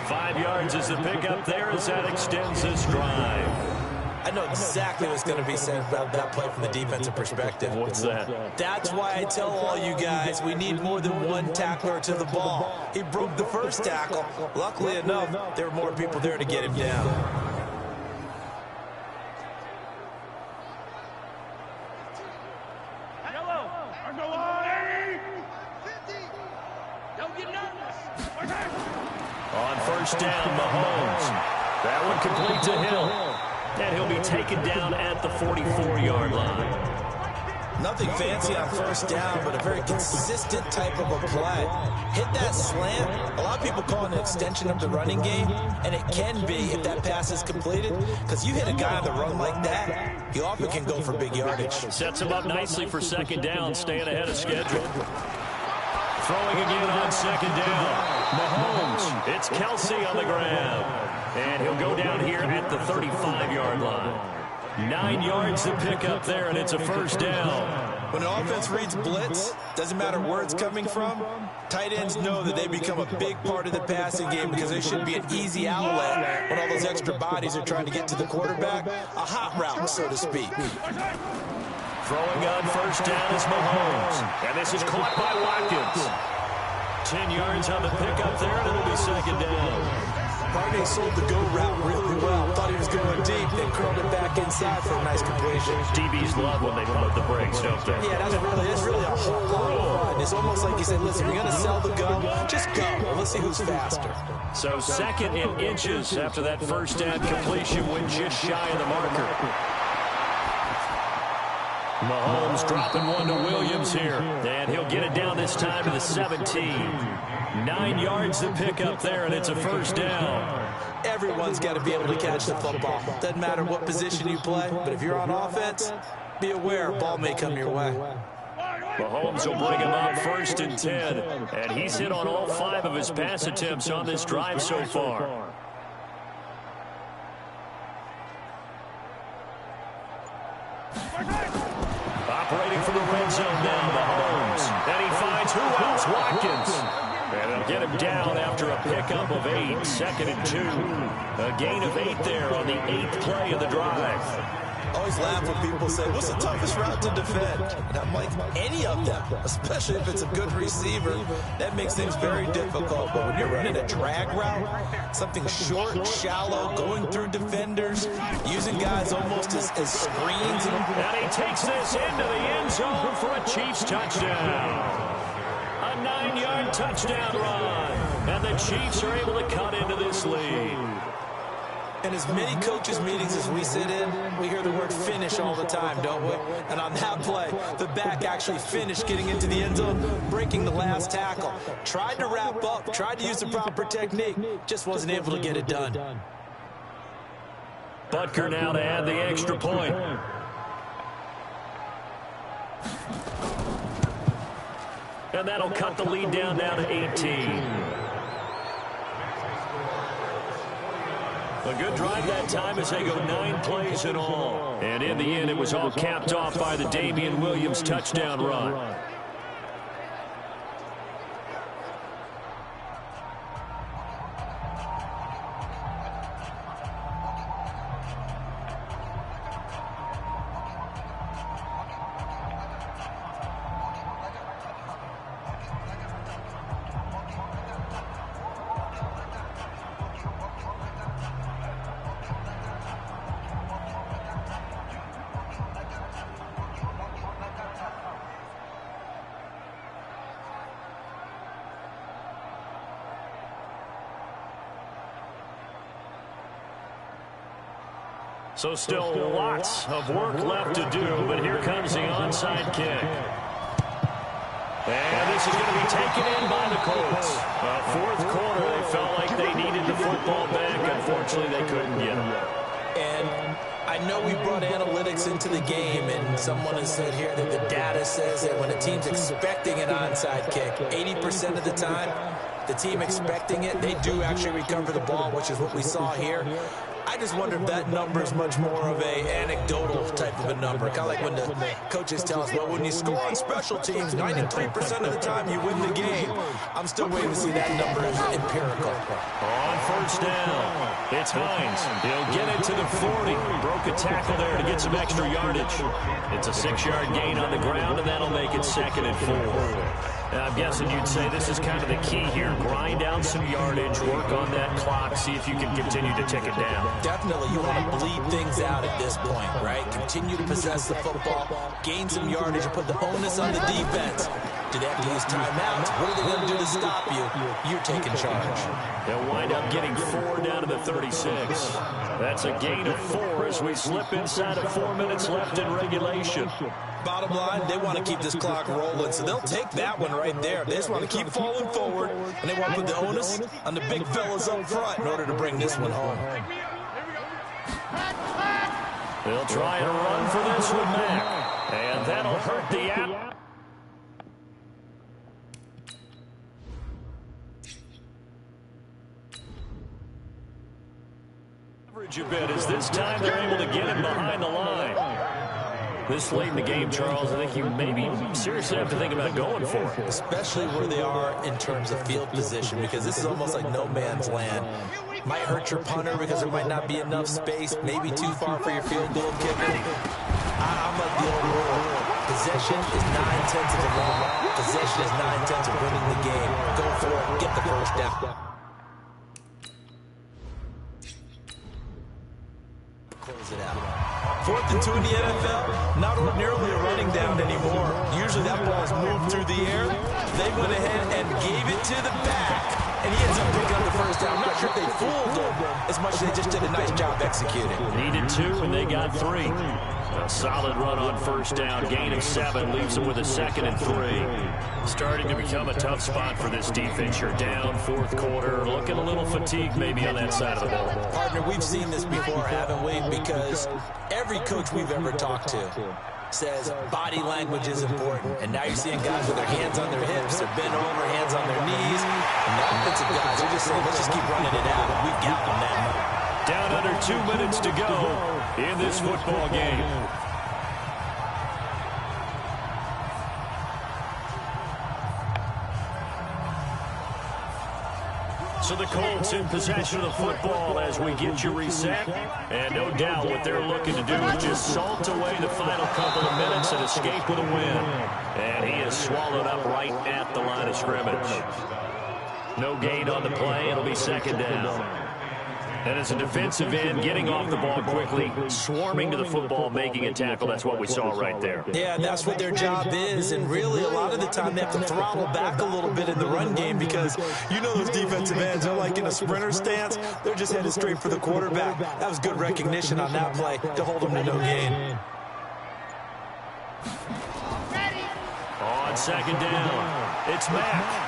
5 yards is the pickup there as that extends this drive. I know exactly what's going to be said about that play from the defensive perspective. What's that? That's why I tell all you guys we need more than one tackler to the ball. He broke the first tackle. Luckily enough, there were more people there to get him down. On first down, Mahomes. That one complete to Hill. And he'll be taken down at the 44-yard line. Nothing fancy on first down, but a very consistent type of a play. Hit that slant. A lot of people call it an extension of the running game, and it can be if that pass is completed, because you hit a guy on the run like that, you often can go for big yardage. Sets him up nicely for second down, staying ahead of schedule. Throwing again on second down. Mahomes, it's Kelsey on the grab. And he'll go down here at the 35-yard line. 9 yards to pick up there, and it's a first down. When an offense reads blitz, doesn't matter where it's coming from, tight ends know that they become a big part of the passing game because they should be an easy outlet when all those extra bodies are trying to get to the quarterback. A hot route, so to speak. Throwing on first down is Mahomes. And this is caught by Watkins. 10 yards on the pickup there, and it'll be second down. Barney sold the go route really well. Thought he was going deep, then curled it back inside for a nice completion. DBs love when they pump the brakes, don't they? Yeah, that's really a whole lot of fun. It's almost like he said, listen, you're going to sell the go, just go. Well, let's see who's faster. So second in inches after that first down completion went just shy of the marker. Mahomes dropping one to Williams here. And he'll get it down this time to the 17. 9 yards to pick up there, and it's a first down. Everyone's got to be able to catch the football. Doesn't matter what position you play, but if you're on offense, be aware, ball may come your way. Mahomes will bring him up 1st and 10. And he's hit on all 5 of his pass attempts on this drive so far. Operating from the red zone now, Mahomes. And he finds who else? Watkins. And they'll get him down after a pickup of 8, 2nd and 2. A gain of 8 there on the 8th play of the drive. Always laugh when people say, what's the toughest route to defend? And I'm like, any of them, especially if it's a good receiver. That makes things very difficult. But when you're running a drag route, something short, shallow, going through defenders, using guys almost as screens. And he takes this into the end zone for a Chiefs touchdown. A 9-yard touchdown run. And the Chiefs are able to cut into this lead. In as many coaches' meetings as we sit in, we hear the word finish all the time, don't we? And on that play, the back actually finished getting into the end zone, breaking the last tackle. Tried to wrap up, tried to use the proper technique, just wasn't able to get it done. Butker now to add the extra point. And that'll cut the lead down now to 18. A good drive that time as they go 9 plays in all. And in the end, it was all capped off by the Damian Williams touchdown run. So still lots of work left to do, but here comes the onside kick. And this is going to be taken in by the Colts. Fourth quarter, they felt like they needed the football back. Unfortunately, they couldn't get it. And I know we brought analytics into the game, and someone has said here that the data says that when a team's expecting an onside kick, 80% of the time, the team expecting it, they do actually recover the ball, which is what we saw here. I just wonder if that number is much more of a anecdotal type of a number. Kind of like when the coaches tell us, well, when you score on special teams, 93% of the time you win the game. I'm still waiting to see that number is empirical. On first down, it's Hines. He'll get it to the 40. Broke a tackle there to get some extra yardage. It's a 6-yard gain on the ground, and that'll make it 2nd and 4. Now, I'm guessing you'd say this is kind of the key here. Grind down some yardage, work on that clock, see if you can continue to tick it down. Definitely, you want to bleed things out at this point, right? Continue to possess the football, gain some yardage, and put the onus on the defense. Do they have to use timeouts? What are they going to do to stop you? You're taking charge. They'll wind up getting 4 down to the 36. That's a gain of 4 as we slip inside of 4 minutes left in regulation. Bottom line, they want to keep this clock rolling, so they'll take that one right there. They just want to keep falling forward, and they want to put the onus on the big fellas up front in order to bring this one home. They'll try and run for this one back, and that'll hurt the app. Average a bit as this time they're able to get him behind the line. This late in the game, Charles, I think you maybe seriously have to think about going for it. Especially where they are in terms of field position, because this is almost like no man's land. Might hurt your punter because there might not be enough space, maybe too far for your field goal kicker. I'm like the old rule. Possession is 9/10 of the law. Possession is 9/10 of winning the game. Go for it. Get the first down. Close it out. 4th and 2 in the NFL, not ordinarily a running down anymore. Usually that ball is moved through the air. They went ahead and gave it to the back, and he ends up picking up the first down. I'm not sure if they fooled him as much as they just did a nice job executing. Needed 2, and they got 3. A solid run on first down. Gain of 7 leaves them with a 2nd and 3. Starting to become a tough spot for this defense. You're down 4th quarter. Looking a little fatigued maybe on that side of the ball. Partner, we've seen this before, haven't we? Because every coach we've ever talked to says body language is important. And now you're seeing guys with their hands on their hips, they're bent over, hands on their knees. And the offensive guys are just saying, let's just keep running it out. We've got them now. Down under 2 minutes to go in this football game. So the Colts in possession of the football as we get you reset. And no doubt what they're looking to do is just salt away the final couple of minutes and escape with a win. And he is swallowed up right at the line of scrimmage. No gain on the play. It'll be 2nd down. And as a defensive end, getting off the ball quickly, swarming to the football, making a tackle. That's what we saw right there. Yeah, that's what their job is. And really, a lot of the time, they have to throttle back a little bit in the run game because you know those defensive ends are like in a sprinter stance. They're just headed straight for the quarterback. That was good recognition on that play to hold them to no gain. On 2nd down, it's Mack.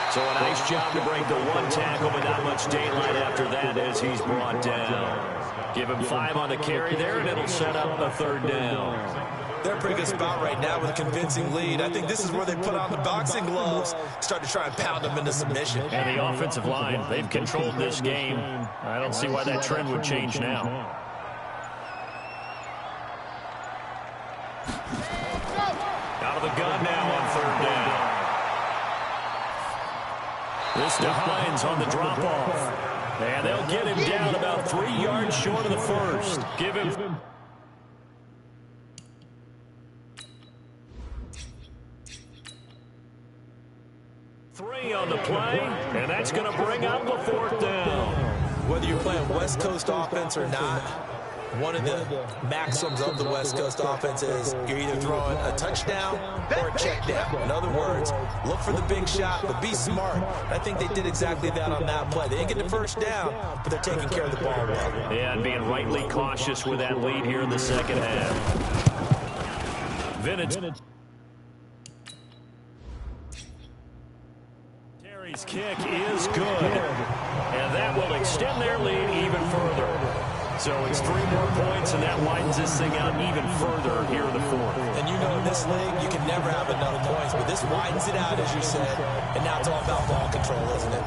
So a nice job to break the 1 tackle, but not much daylight after that as he's brought down. Give him 5 on the carry there, and it'll set up a 3rd down. They're in a pretty good spot right now with a convincing lead. I think this is where they put on the boxing gloves, start to try and pound them into submission. And the offensive line, they've controlled this game. I don't see why that trend would change now. Out of the gun now on third down. This to Hines on the drop-off. And they'll get him down about 3 yards short of the first. Give him... Three on the play, and that's going to bring up the fourth down. Whether you're playing West Coast offense or not, one of the maxims of the West Coast offense is you're either throwing a touchdown or a check down. In other words, look for the big shot, but be smart. I think they did exactly that on that play. They didn't get the first down, but they're taking care of the ball well. Yeah, and being rightly cautious with that lead here in the second half. Vintage. Terry's kick is good, and that will extend their lead even further. So it's 3 more points, and that widens this thing out even further here in the fourth. And you know in this league, you can never have enough points, but this widens it out, as you said, and now it's all about ball control, isn't it?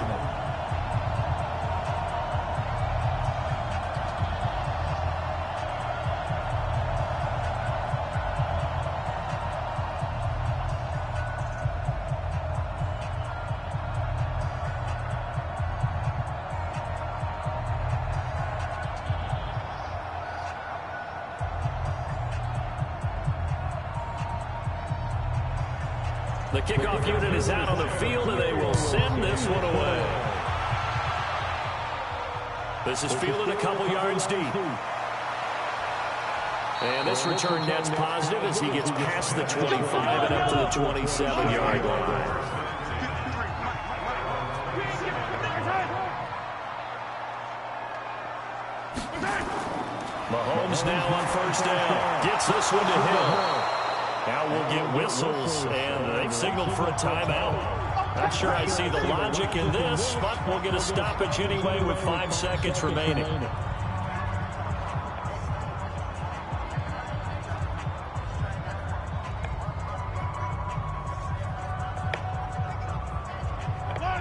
The kickoff unit is out on the field, and they will send this one away. This is fielded a couple yards deep. And this return net's positive as he gets past the 25 and up to the 27-yard line. Mahomes now on first down. Gets this one to Hill. Now we'll get whistles, and they've signaled for a timeout. Not sure I see the logic in this, but we'll get a stoppage anyway with 5 seconds remaining.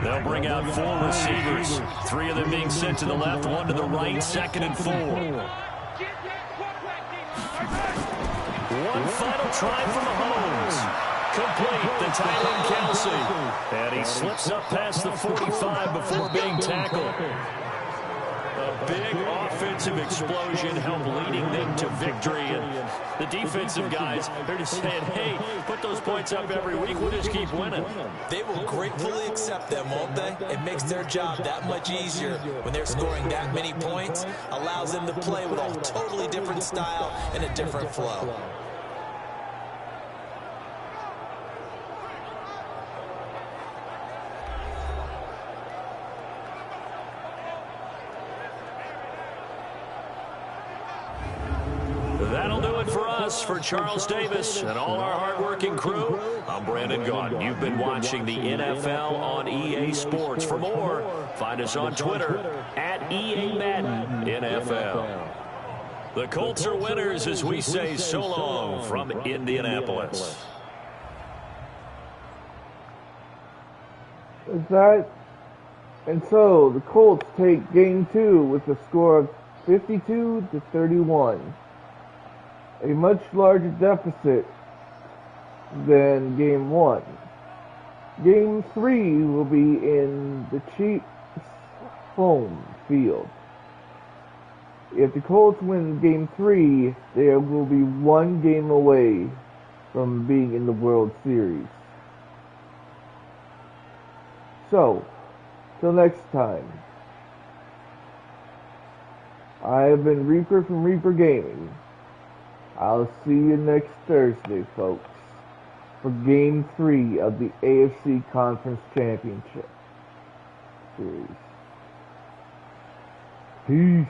They'll bring out 4 receivers. 3 of them being sent to the left, 1 to the right, 2nd and 4. One final try for Mahomes. Complete to Tylen Kelsey. And he slips up past the 45 before being tackled. A big offensive explosion helped leading them to victory. And the defensive guys, they're just saying, hey, put those points up every week. We'll just keep winning. They will gratefully accept them, won't they? It makes their job that much easier when they're scoring that many points. Allows them to play with a totally different style and a different flow. That'll do it for us. For Charles Davis and all our hardworking crew, I'm Brandon Gaudin. You've been watching the NFL on EA Sports. For more, find us on Twitter at EA Madden NFL. The Colts are winners as we say so long from Indianapolis. And so the Colts take game 2 with a score of 52-31. A much larger deficit than game 1. Game 3 will be in the Chiefs' home field. If the Colts win game 3, they will be 1 game away from being in the World Series. So, till next time, I have been Reaper from Reaper Gaming. I'll see you next Thursday, folks, for Game 3 of the AFC Conference Championship Series. Peace.